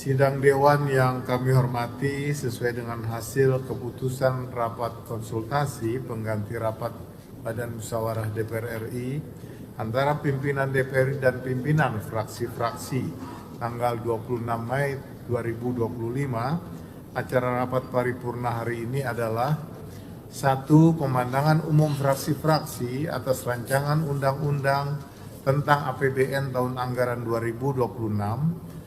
Sidang Dewan yang kami hormati, sesuai dengan hasil keputusan rapat konsultasi pengganti rapat Badan Musyawarah DPR RI antara pimpinan DPR dan pimpinan fraksi-fraksi tanggal 26 Mei 2025, acara rapat paripurna hari ini adalah: 1. Pemandangan umum fraksi-fraksi atas rancangan undang-undang tentang APBN tahun anggaran 2026.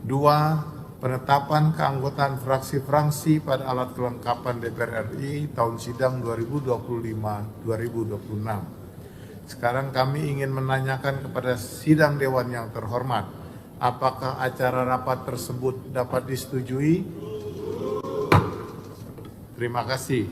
2. Penetapan keanggotaan fraksi-fraksi pada alat kelengkapan DPR RI tahun sidang 2025-2026. Sekarang kami ingin menanyakan kepada sidang Dewan yang terhormat, apakah acara rapat tersebut dapat disetujui? Terima kasih.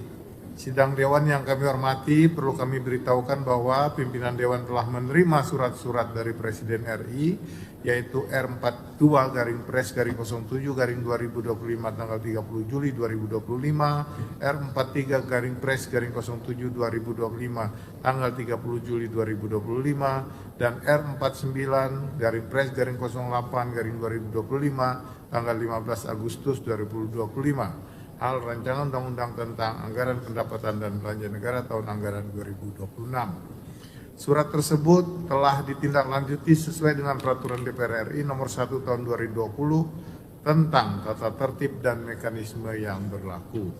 Sidang Dewan yang kami hormati, perlu kami beritahukan bahwa pimpinan Dewan telah menerima surat-surat dari Presiden RI, yaitu R42-Pres-07-2025 tanggal 30 Juli 2025, R43-Pres-07-2025 tanggal 30 Juli 2025, dan R49-Pres-08-2025 tanggal 15 Agustus 2025. Hal rancangan undang-undang tentang anggaran pendapatan dan belanja negara tahun anggaran 2026. Surat tersebut telah ditindaklanjuti sesuai dengan peraturan DPR RI nomor 1 tahun 2020 tentang tata tertib dan mekanisme yang berlaku.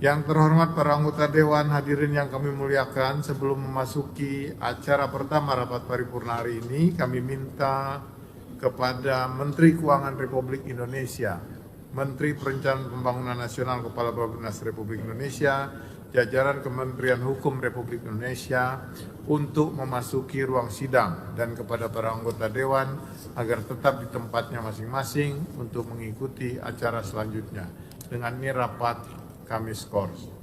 Yang terhormat para anggota Dewan, hadirin yang kami muliakan, sebelum memasuki acara pertama rapat paripurna hari ini, kami minta kepada Menteri Keuangan Republik Indonesia, Menteri Perencanaan Pembangunan Nasional, Kepala Bappenas Republik Indonesia, jajaran Kementerian Hukum Republik Indonesia untuk memasuki ruang sidang, dan kepada para anggota Dewan agar tetap di tempatnya masing-masing untuk mengikuti acara selanjutnya. Dengan ini rapat kami skors.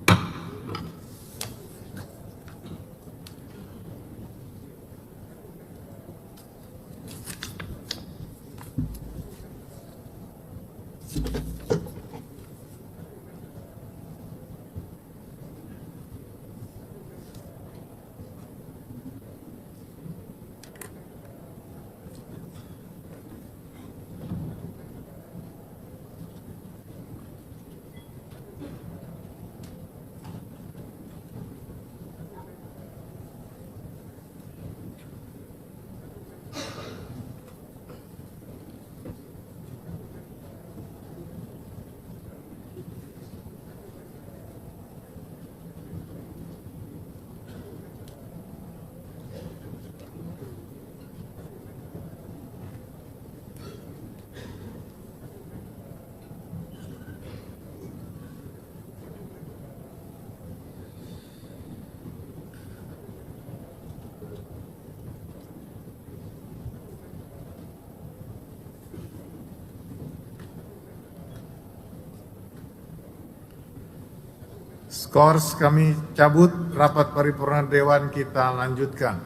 Skors kami cabut, rapat paripurna Dewan kita lanjutkan.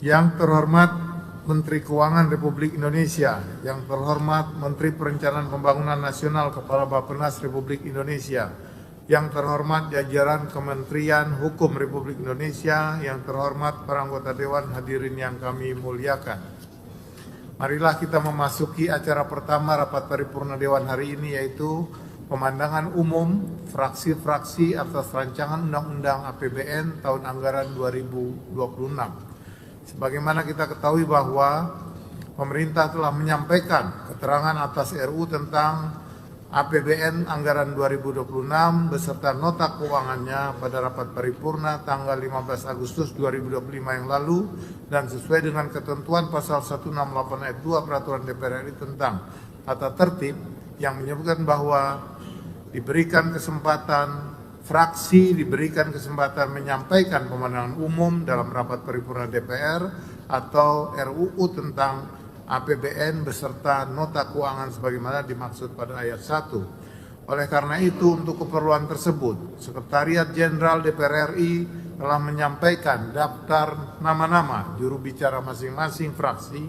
Yang terhormat Menteri Keuangan Republik Indonesia, yang terhormat Menteri Perencanaan Pembangunan Nasional, Kepala Bappenas Republik Indonesia, yang terhormat jajaran Kementerian Hukum Republik Indonesia, yang terhormat para anggota Dewan, hadirin yang kami muliakan. Marilah kita memasuki acara pertama rapat paripurna Dewan hari ini, yaitu pemandangan umum fraksi-fraksi atas rancangan undang-undang APBN tahun anggaran 2026. Sebagaimana kita ketahui bahwa pemerintah telah menyampaikan keterangan atas RUU tentang APBN anggaran 2026 beserta nota keuangannya pada rapat paripurna tanggal 15 Agustus 2025 yang lalu, dan sesuai dengan ketentuan pasal 168 ayat 2 peraturan DPR RI tentang tata tertib yang menyebutkan bahwa fraksi diberikan kesempatan menyampaikan pemandangan umum dalam rapat paripurna DPR atau RUU tentang APBN beserta nota keuangan sebagaimana dimaksud pada ayat 1. Oleh karena itu, untuk keperluan tersebut, Sekretariat Jenderal DPR RI telah menyampaikan daftar nama-nama juru bicara masing-masing fraksi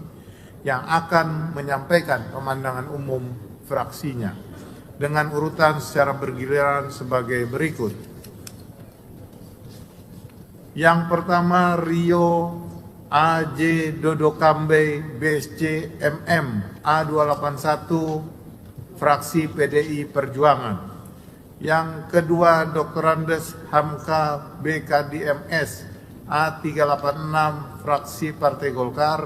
yang akan menyampaikan pemandangan umum fraksinya dengan urutan secara bergiliran sebagai berikut. Yang pertama, Rio AJ Dodo Kambe BSC MM A281 fraksi PDI Perjuangan. Yang kedua Dr. Andes Hamka BKDMS A386 fraksi Partai Golkar.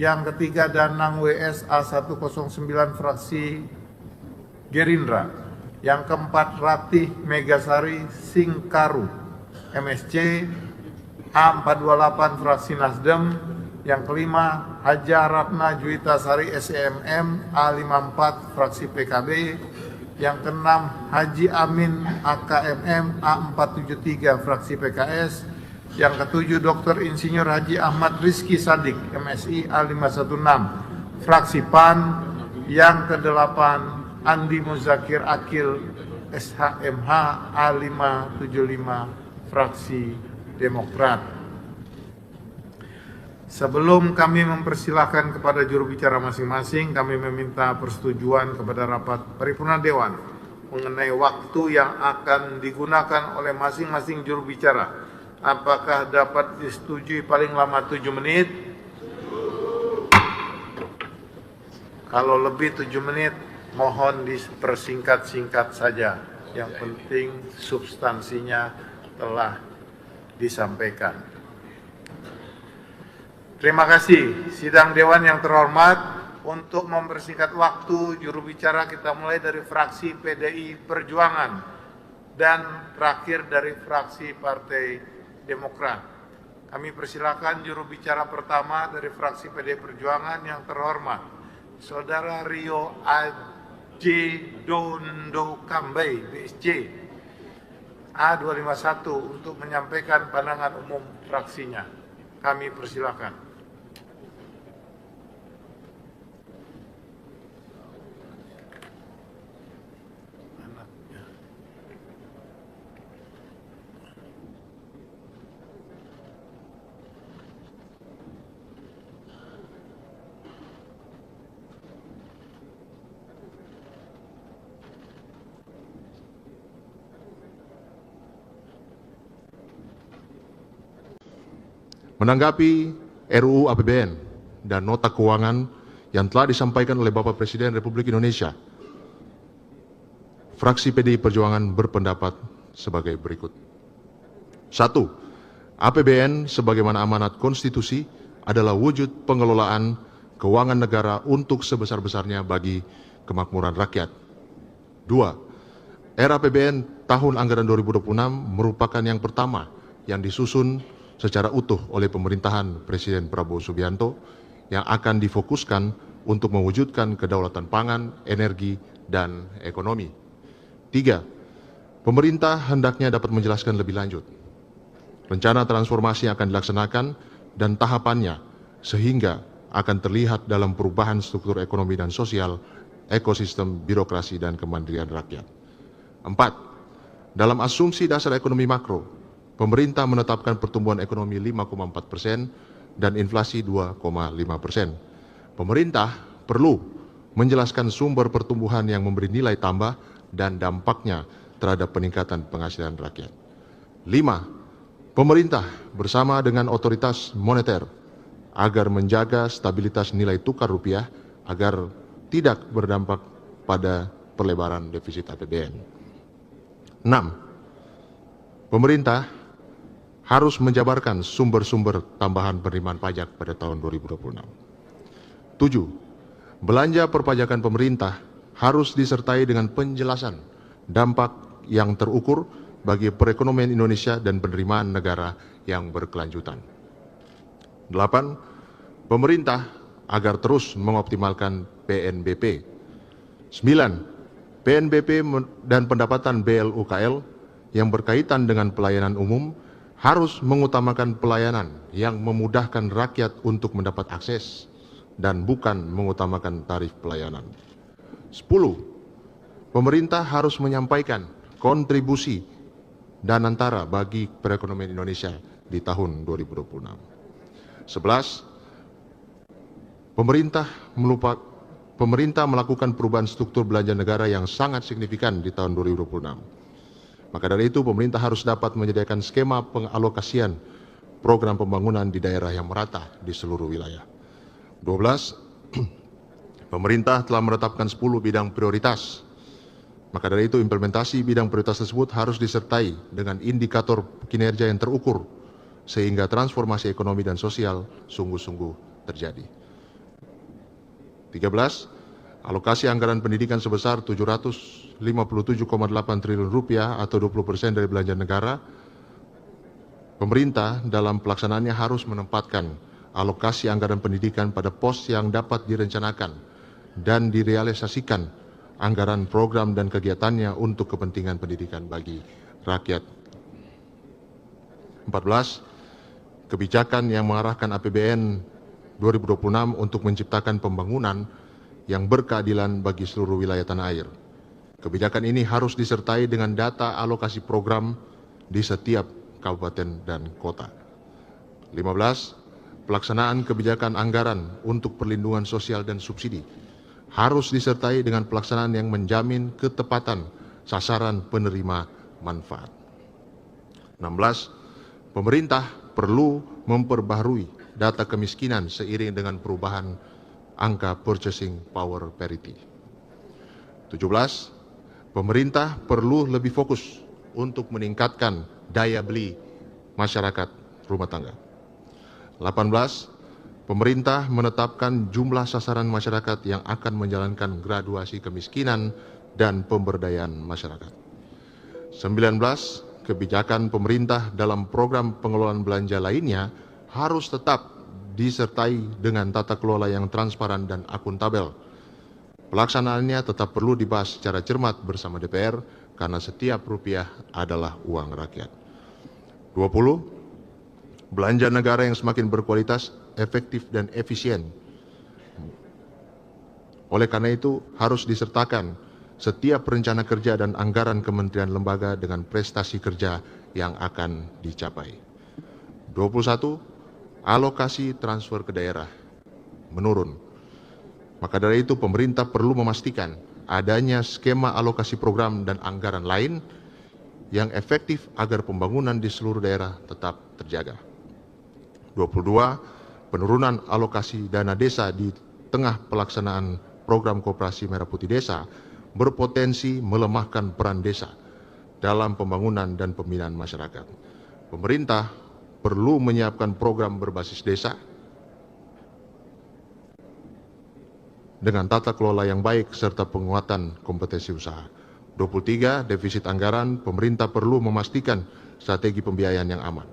Yang ketiga Danang WS A109 fraksi Gerindra. Yang keempat Ratih Megasari Singkaru MSC A428 fraksi Nasdem. Yang kelima Haja Ratna Juwita Sari SEMM A54 fraksi PKB. Yang keenam Haji Amin AKMM A473 fraksi PKS. Yang ketujuh Dr. Insinyur Haji Ahmad Rizky Sadik MSI A516 fraksi PAN. Yang kedelapan Andi Muzakir Akil SHMH A575 fraksi Demokrat. Sebelum kami mempersilahkan kepada juru bicara masing-masing, kami meminta persetujuan kepada rapat paripurna Dewan mengenai waktu yang akan digunakan oleh masing-masing juru bicara. Apakah dapat disetujui paling lama 7 menit? Kalau lebih 7 menit, mohon dipersingkat-singkat saja. Yang penting substansinya telah disampaikan. Terima kasih. Sidang Dewan yang terhormat, untuk mempersingkat waktu juru bicara kita mulai dari fraksi PDI Perjuangan dan terakhir dari fraksi Partai Demokrat. Kami persilakan juru bicara pertama dari fraksi PDI Perjuangan yang terhormat, Saudara Rio AJ Dondo Kambe BSC A251 untuk menyampaikan pandangan umum fraksinya. Kami persilakan. Menanggapi RUU APBN dan nota keuangan yang telah disampaikan oleh Bapak Presiden Republik Indonesia, fraksi PDI Perjuangan berpendapat sebagai berikut. 1. APBN sebagaimana amanat konstitusi adalah wujud pengelolaan keuangan negara untuk sebesar-besarnya bagi kemakmuran rakyat. 2. RAPBN tahun anggaran 2026 merupakan yang pertama yang disusun secara utuh oleh pemerintahan Presiden Prabowo Subianto yang akan difokuskan untuk mewujudkan kedaulatan pangan, energi, dan ekonomi. 3. Pemerintah hendaknya dapat menjelaskan lebih lanjut rencana transformasi yang akan dilaksanakan dan tahapannya sehingga akan terlihat dalam perubahan struktur ekonomi dan sosial, ekosistem birokrasi dan kemandirian rakyat. 4. Dalam asumsi dasar ekonomi makro, pemerintah menetapkan pertumbuhan ekonomi 5,4% dan inflasi 2,5%. Pemerintah perlu menjelaskan sumber pertumbuhan yang memberi nilai tambah dan dampaknya terhadap peningkatan penghasilan rakyat. 5. Pemerintah bersama dengan otoritas moneter agar menjaga stabilitas nilai tukar rupiah agar tidak berdampak pada perlebaran defisit APBN. 6. Pemerintah harus menjabarkan sumber-sumber tambahan penerimaan pajak pada tahun 2026. 7. Belanja perpajakan pemerintah harus disertai dengan penjelasan dampak yang terukur bagi perekonomian Indonesia dan penerimaan negara yang berkelanjutan. 8. Pemerintah agar terus mengoptimalkan PNBP. 9. PNBP dan pendapatan BLUKL yang berkaitan dengan pelayanan umum harus mengutamakan pelayanan yang memudahkan rakyat untuk mendapat akses dan bukan mengutamakan tarif pelayanan. 10. Pemerintah harus menyampaikan kontribusi dan antara bagi perekonomian Indonesia di tahun 2026. 11. Pemerintah melakukan perubahan struktur belanja negara yang sangat signifikan di tahun 2026. Maka dari itu pemerintah harus dapat menyediakan skema pengalokasian program pembangunan di daerah yang merata di seluruh wilayah. 12. Pemerintah telah menetapkan 10 bidang prioritas. Maka dari itu implementasi bidang prioritas tersebut harus disertai dengan indikator kinerja yang terukur sehingga transformasi ekonomi dan sosial sungguh-sungguh terjadi. 13. Alokasi anggaran pendidikan sebesar 757,8 triliun rupiah atau 20% dari belanja negara. Pemerintah dalam pelaksanaannya harus menempatkan alokasi anggaran pendidikan pada pos yang dapat direncanakan dan direalisasikan anggaran program dan kegiatannya untuk kepentingan pendidikan bagi rakyat. 14. Kebijakan yang mengarahkan APBN 2026 untuk menciptakan pembangunan yang berkeadilan bagi seluruh wilayah tanah air. Kebijakan ini harus disertai dengan data alokasi program di setiap kabupaten dan kota. 15. Pelaksanaan kebijakan anggaran untuk perlindungan sosial dan subsidi harus disertai dengan pelaksanaan yang menjamin ketepatan sasaran penerima manfaat. 16. Pemerintah perlu memperbaharui data kemiskinan seiring dengan perubahan angka purchasing power parity. 17. Pemerintah perlu lebih fokus untuk meningkatkan daya beli masyarakat rumah tangga. 18. Pemerintah menetapkan jumlah sasaran masyarakat yang akan menjalankan graduasi kemiskinan dan pemberdayaan masyarakat. 19. Kebijakan pemerintah dalam program pengelolaan belanja lainnya harus tetap disertai dengan tata kelola yang transparan dan akuntabel. Pelaksanaannya tetap perlu dibahas secara cermat bersama DPR karena setiap rupiah adalah uang rakyat. 20. Belanja negara yang semakin berkualitas, efektif dan efisien. Oleh karena itu harus disertakan setiap rencana kerja dan anggaran kementerian lembaga dengan prestasi kerja yang akan dicapai. 21. Alokasi transfer ke daerah menurun. Maka dari itu pemerintah perlu memastikan adanya skema alokasi program dan anggaran lain yang efektif agar pembangunan di seluruh daerah tetap terjaga. 22. Penurunan alokasi dana desa di tengah pelaksanaan program Koperasi Merah Putih Desa berpotensi melemahkan peran desa dalam pembangunan dan pembinaan masyarakat. Pemerintah perlu menyiapkan program berbasis desa dengan tata kelola yang baik serta penguatan kompetensi usaha. 23. Defisit anggaran, pemerintah perlu memastikan strategi pembiayaan yang aman.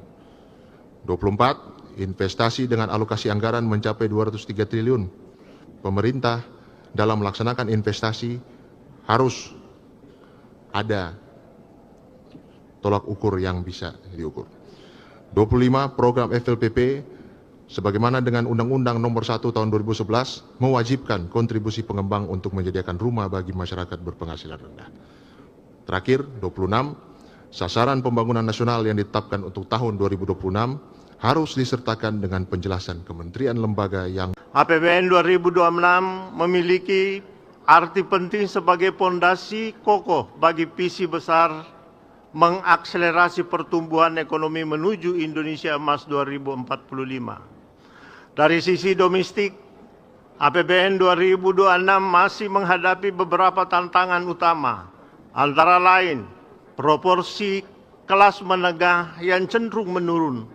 24. Investasi dengan alokasi anggaran mencapai 203 triliun. Pemerintah dalam melaksanakan investasi harus ada tolak ukur yang bisa diukur. 25. Program FLPP sebagaimana dengan Undang-Undang Nomor 1 Tahun 2011 mewajibkan kontribusi pengembang untuk menyediakan rumah bagi masyarakat berpenghasilan rendah. Terakhir, 26. Sasaran pembangunan nasional yang ditetapkan untuk tahun 2026 harus disertakan dengan penjelasan kementerian lembaga yang APBN 2026 memiliki arti penting sebagai pondasi kokoh bagi visi besar mengakselerasi pertumbuhan ekonomi menuju Indonesia Emas 2045. Dari sisi domestik, APBN 2026 masih menghadapi beberapa tantangan utama, antara lain proporsi kelas menengah yang cenderung menurun,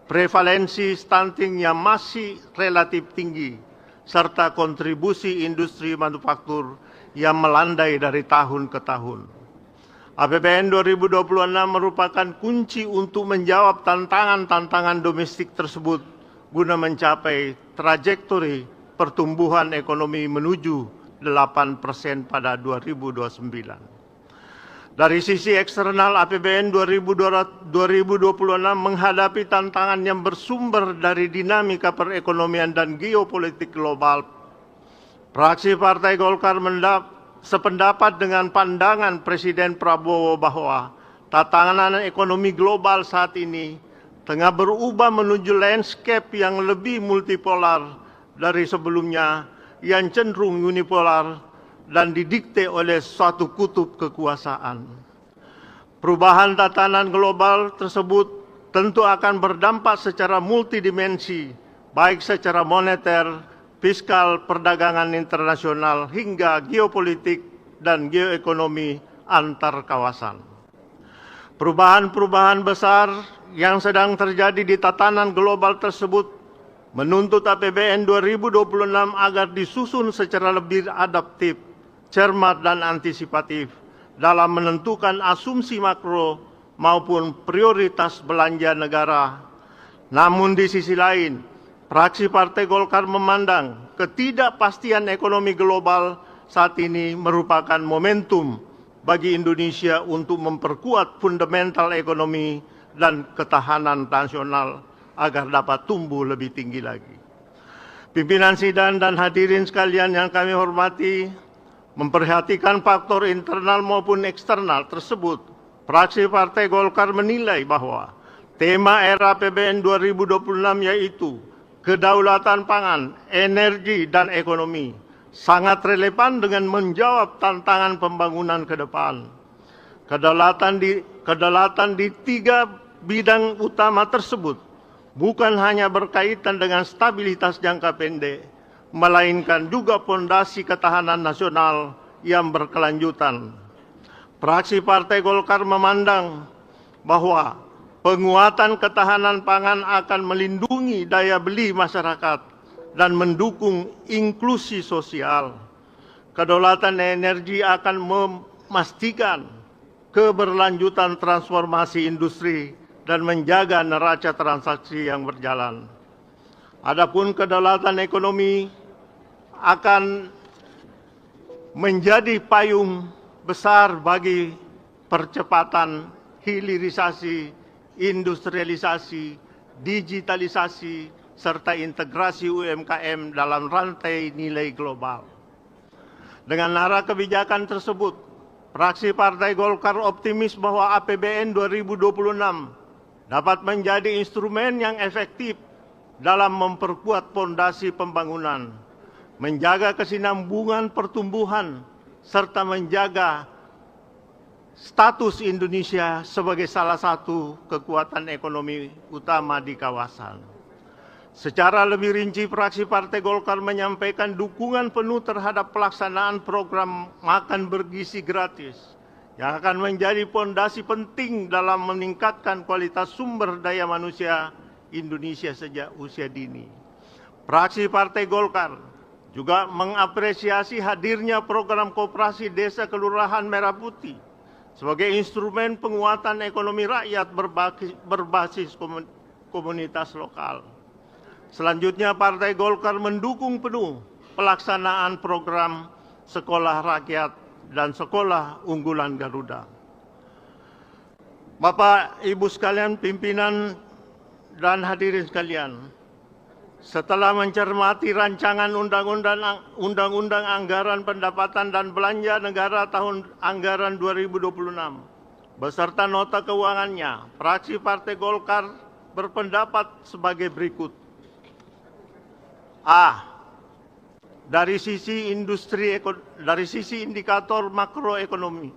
prevalensi stunting yang masih relatif tinggi, serta kontribusi industri manufaktur yang melandai dari tahun ke tahun. APBN 2026 merupakan kunci untuk menjawab tantangan-tantangan domestik tersebut guna mencapai trajektori pertumbuhan ekonomi menuju 8% pada 2029. Dari sisi eksternal, APBN 2026 menghadapi tantangan yang bersumber dari dinamika perekonomian dan geopolitik global. Fraksi Partai Golkar sependapat dengan pandangan Presiden Prabowo bahwa tatanan ekonomi global saat ini tengah berubah menuju landscape yang lebih multipolar dari sebelumnya yang cenderung unipolar dan didikte oleh suatu kutub kekuasaan. Perubahan tatanan global tersebut tentu akan berdampak secara multidimensi, baik secara moneter, fiskal, perdagangan internasional, hingga geopolitik dan geoekonomi antar kawasan. Perubahan-perubahan besar yang sedang terjadi di tatanan global tersebut menuntut APBN 2026 agar disusun secara lebih adaptif, cermat, dan antisipatif dalam menentukan asumsi makro maupun prioritas belanja negara. Namun di sisi lain, fraksi Partai Golkar memandang ketidakpastian ekonomi global saat ini merupakan momentum bagi Indonesia untuk memperkuat fundamental ekonomi dan ketahanan nasional agar dapat tumbuh lebih tinggi lagi. Pimpinan sidang dan hadirin sekalian yang kami hormati, memperhatikan faktor internal maupun eksternal tersebut, fraksi Partai Golkar menilai bahwa tema era APBN 2026 yaitu kedaulatan pangan, energi, dan ekonomi sangat relevan dengan menjawab tantangan pembangunan ke depan. Kedaulatan di tiga bidang utama tersebut bukan hanya berkaitan dengan stabilitas jangka pendek, melainkan juga fondasi ketahanan nasional yang berkelanjutan. Fraksi Partai Golkar memandang bahwa penguatan ketahanan pangan akan melindungi daya beli masyarakat dan mendukung inklusi sosial. Kedaulatan energi akan memastikan keberlanjutan transformasi industri dan menjaga neraca transaksi yang berjalan. Adapun kedaulatan ekonomi akan menjadi payung besar bagi percepatan hilirisasi, industrialisasi, digitalisasi, serta integrasi UMKM dalam rantai nilai global. Dengan arah kebijakan tersebut, fraksi Partai Golkar optimis bahwa APBN 2026 dapat menjadi instrumen yang efektif dalam memperkuat fondasi pembangunan, menjaga kesinambungan pertumbuhan, serta menjaga status Indonesia sebagai salah satu kekuatan ekonomi utama di kawasan. Secara lebih rinci, fraksi Partai Golkar menyampaikan dukungan penuh terhadap pelaksanaan program makan bergizi gratis yang akan menjadi fondasi penting dalam meningkatkan kualitas sumber daya manusia Indonesia sejak usia dini. Fraksi Partai Golkar juga mengapresiasi hadirnya program koperasi desa kelurahan Merah Putih sebagai instrumen penguatan ekonomi rakyat berbasis komunitas lokal. Selanjutnya, Partai Golkar mendukung penuh pelaksanaan program Sekolah Rakyat dan Sekolah Unggulan Garuda. Bapak, Ibu sekalian, pimpinan dan hadirin sekalian, setelah mencermati rancangan Undang-Undang Anggaran Pendapatan dan Belanja Negara tahun anggaran 2026 beserta nota keuangannya, fraksi Partai Golkar berpendapat sebagai berikut. A. Dari sisi indikator makroekonomi,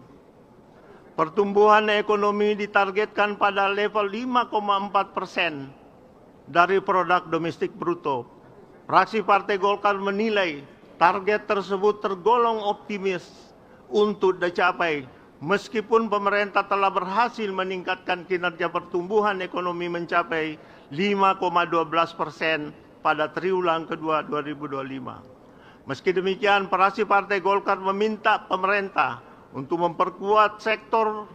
pertumbuhan ekonomi ditargetkan pada level 5,4% dari produk domestik bruto. Fraksi Partai Golkar menilai target tersebut tergolong optimis untuk dicapai meskipun pemerintah telah berhasil meningkatkan kinerja pertumbuhan ekonomi mencapai 5,12% pada triwulan kedua 2025. Meski demikian, fraksi Partai Golkar meminta pemerintah untuk memperkuat sektor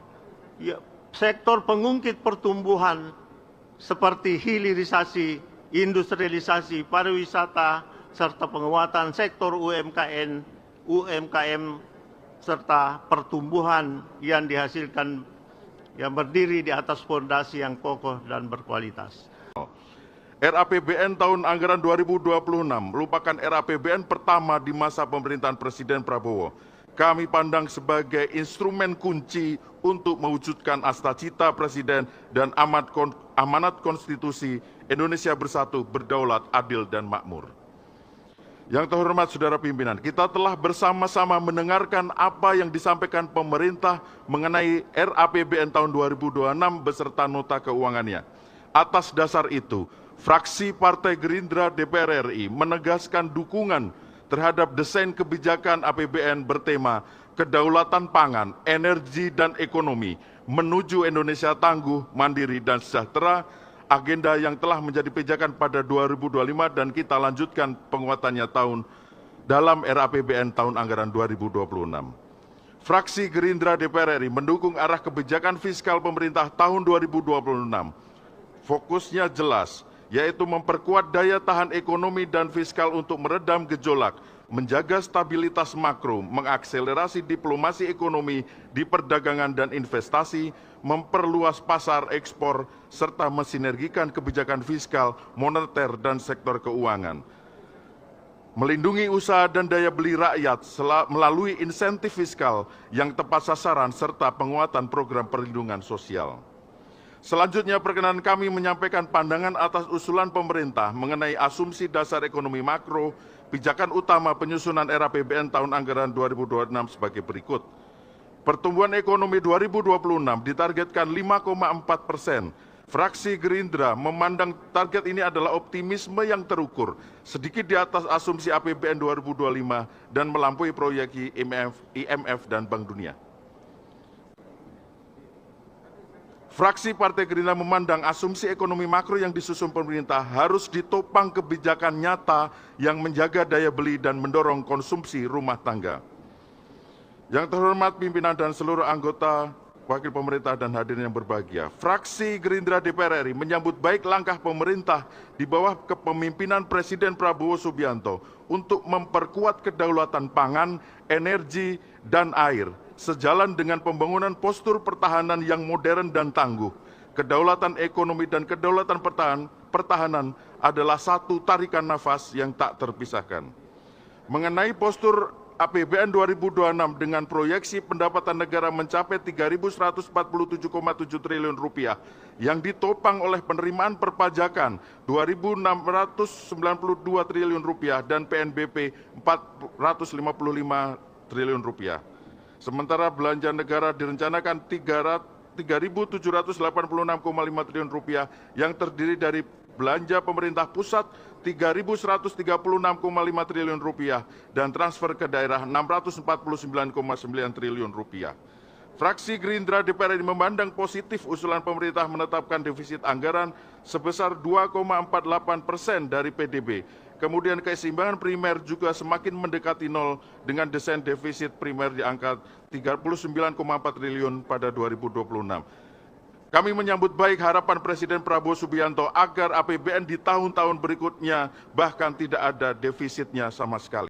pengungkit pertumbuhan seperti hilirisasi, industrialisasi, pariwisata, serta penguatan sektor UMKM, serta pertumbuhan yang dihasilkan yang berdiri di atas fondasi yang kokoh dan berkualitas. RAPBN tahun anggaran 2026 merupakan RAPBN pertama di masa pemerintahan Presiden Prabowo. Kami pandang sebagai instrumen kunci untuk mewujudkan cita-cita Presiden dan amanat konstitusi Indonesia bersatu, berdaulat, adil, dan makmur. Yang terhormat saudara pimpinan, kita telah bersama-sama mendengarkan apa yang disampaikan pemerintah mengenai RAPBN tahun 2026 beserta nota keuangannya. Atas dasar itu, fraksi Partai Gerindra DPR RI menegaskan dukungan terhadap desain kebijakan APBN bertema kedaulatan pangan, energi, dan ekonomi menuju Indonesia tangguh, mandiri, dan sejahtera, agenda yang telah menjadi pijakan pada 2025 dan kita lanjutkan penguatannya dalam RAPBN tahun anggaran 2026. Fraksi Gerindra DPR RI mendukung arah kebijakan fiskal pemerintah tahun 2026. Fokusnya jelas, yaitu memperkuat daya tahan ekonomi dan fiskal untuk meredam gejolak, menjaga stabilitas makro, mengakselerasi diplomasi ekonomi di perdagangan dan investasi, memperluas pasar ekspor, serta mensinergikan kebijakan fiskal, moneter, dan sektor keuangan. Melindungi usaha dan daya beli rakyat melalui insentif fiskal yang tepat sasaran serta penguatan program perlindungan sosial. Selanjutnya perkenan kami menyampaikan pandangan atas usulan pemerintah mengenai asumsi dasar ekonomi makro, pijakan utama penyusunan RAPBN tahun anggaran 2026 sebagai berikut. Pertumbuhan ekonomi 2026 ditargetkan 5,4%. Fraksi Gerindra memandang target ini adalah optimisme yang terukur, sedikit di atas asumsi APBN 2025 dan melampaui proyeksi IMF dan Bank Dunia. Fraksi Partai Gerindra memandang asumsi ekonomi makro yang disusun pemerintah harus ditopang kebijakan nyata yang menjaga daya beli dan mendorong konsumsi rumah tangga. Yang terhormat pimpinan dan seluruh anggota, wakil pemerintah dan hadirin yang berbahagia, fraksi Gerindra DPR RI menyambut baik langkah pemerintah di bawah kepemimpinan Presiden Prabowo Subianto untuk memperkuat kedaulatan pangan, energi, dan air, sejalan dengan pembangunan postur pertahanan yang modern dan tangguh. Kedaulatan ekonomi dan kedaulatan pertahanan adalah satu tarikan nafas yang tak terpisahkan. Mengenai postur APBN 2026 dengan proyeksi pendapatan negara mencapai 3.147,7 triliun rupiah yang ditopang oleh penerimaan perpajakan 2.692 triliun rupiah dan PNBP 455 triliun rupiah. Sementara belanja negara direncanakan 3.786,5 triliun rupiah yang terdiri dari belanja pemerintah pusat 3.136,5 triliun rupiah dan transfer ke daerah 649,9 triliun rupiah. Fraksi Gerindra DPR RI memandang positif usulan pemerintah menetapkan defisit anggaran sebesar 2,48% dari PDB. Kemudian keseimbangan primer juga semakin mendekati nol dengan desain defisit primer di angka 39,4 triliun pada 2026. Kami menyambut baik harapan Presiden Prabowo Subianto agar APBN di tahun-tahun berikutnya bahkan tidak ada defisitnya sama sekali.